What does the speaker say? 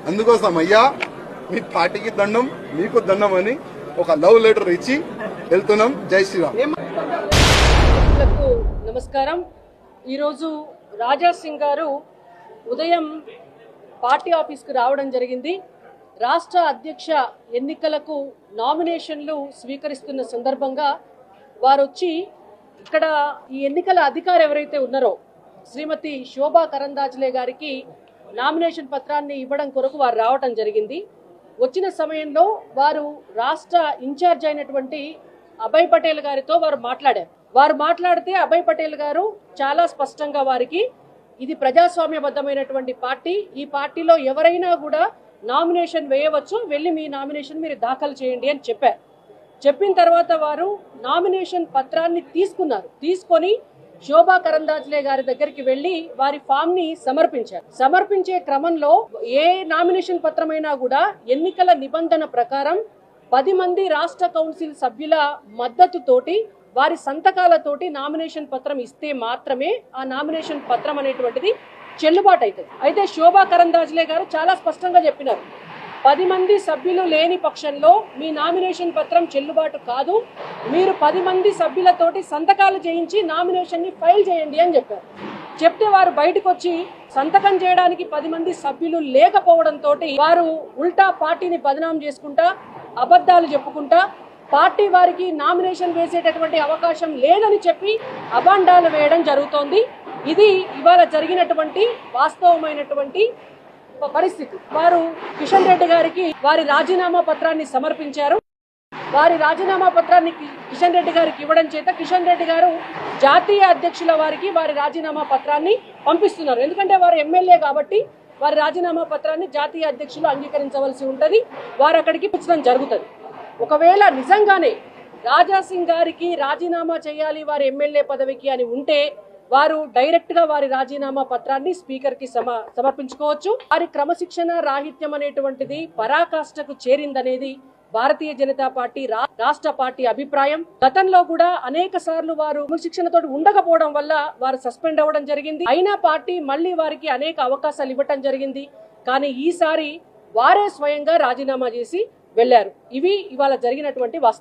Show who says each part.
Speaker 1: అందుకోసం అయ్యా మీ పార్టీకి దండం మీకు దండం అని ఒక లవ్ లెటర్ ఇచ్చి వెళ్తున్నాం. జై శ్రీరామ్.
Speaker 2: నమస్కారం. ఈరోజు రాజా సింగ్ గారు ఉదయం పార్టీ ఆఫీస్కు రావడం జరిగింది. రాష్ట్ర అధ్యక్ష ఎన్నికలకు నామినేషన్లు స్వీకరిస్తున్న సందర్భంగా వారు వచ్చి ఇక్కడ ఈ ఎన్నికల అధికారి ఎవరైతే ఉన్నారో శ్రీమతి శోభా కరందాజ్లే గారికి నామినేషన్ పత్రాన్ని ఇవ్వడం కొరకు వారు రావడం జరిగింది. వచ్చిన సమయంలో వారు రాష్ట్ర ఇన్ఛార్జ్ అయినటువంటి అభయ్ పటేల్ గారితో వారు మాట్లాడారు. వారు మాట్లాడితే అభయ్ పటేల్ గారు చాలా స్పష్టంగా వారికి ఇది ప్రజాస్వామ్యబద్ధమైనటువంటి పార్టీ, ఈ పార్టీలో ఎవరైనా కూడా నామినేషన్ వేయవచ్చు, వెళ్ళి మీ నామినేషన్ మీరు దాఖలు చేయండి అని చెప్పారు. చెప్పిన తర్వాత వారు నామినేషన్ పత్రాన్ని తీసుకున్నారు. తీసుకొని శోభా కరందాజ్లే గారి దగ్గరికి వెళ్లి వారి ఫామ్ ని సమర్పించారు. సమర్పించే క్రమంలో ఏ నామినేషన్ పత్రమైనా కూడా ఎన్నికల నిబంధన ప్రకారం 10 మంది రాష్ట్ర కౌన్సిల్ సభ్యుల మద్దతుతోటి వారి సంతకాలతోటి నామినేషన్ పత్రం ఇస్తే మాత్రమే ఆ నామినేషన్ పత్రం అనేటువంటిది చెల్లుబాటు అవుతుంది. అయితే శోభా కరందాజ్లే గారు చాలా స్పష్టంగా చెప్పినారు, 10 మంది సభ్యులు లేని పక్షంలో మీ నామినేషన్ పత్రం చెల్లుబాటు కాదు, మీరు 10 మంది సభ్యులతోటి సంతకాలు చేయించి నామినేషన్ ని ఫైల్ చేయండి అని చెప్పారు. చెప్తే వారు బయటకు వచ్చి సంతకం చేయడానికి 10 మంది సభ్యులు లేకపోవడంతో వారు ఉల్టా పార్టీని బదనాం చేసుకుంటా అబద్ధాలు చెప్పుకుంటా పార్టీ వారికి నామినేషన్ వేసేటటువంటి అవకాశం లేదని చెప్పి అబాండాలు వేయడం జరుగుతోంది. ఇది ఇవాళ జరిగినటువంటి వాస్తవమైనటువంటి పరిస్థితి. వారు కిషన్ రెడ్డి గారికి వారి రాజీనామా పత్రాన్ని సమర్పించారు. వారి రాజీనామా పత్రాన్ని కిషన్ రెడ్డి గారికి ఇవ్వడం చేత కిషన్ రెడ్డి గారు జాతీయ అధ్యక్షుల వారికి వారి రాజీనామా పత్రాన్ని పంపిస్తున్నారు. ఎందుకంటే వారు ఎమ్మెల్యే కాబట్టి వారి రాజీనామా పత్రాన్ని జాతీయ అధ్యక్షులు అంగీకరించవలసి ఉంటుంది. వారు అక్కడికి పంపించడం జరుగుతుంది. ఒకవేళ నిజంగానే రాజా సింగ్ గారికి రాజీనామా చేయాలి వారి ఎమ్మెల్యే పదవికి అని ఉంటే వారు డైరెక్ట్ గా వారి రాజీనామా పత్రాన్ని స్పీకర్ కి సమర్పించుకోవచ్చు. వారి క్రమశిక్షణ రాహిత్యం అనేటువంటిది పరాకాష్ఠకు చేరిందనేది భారతీయ జనతా పార్టీ రాష్ట్ర పార్టీ అభిప్రాయం. గతంలో కూడా అనేక సార్లు వారు క్రమశిక్షణతో ఉండకపోవడం వల్ల వారు సస్పెండ్ అవ్వడం జరిగింది. అయినా పార్టీ మళ్లీ వారికి అనేక అవకాశాలు ఇవ్వటం జరిగింది. కానీ ఈసారి వారే స్వయంగా రాజీనామా చేసి వెళ్లారు. ఇవి ఇవాళ జరిగినటువంటి వాస్తవం.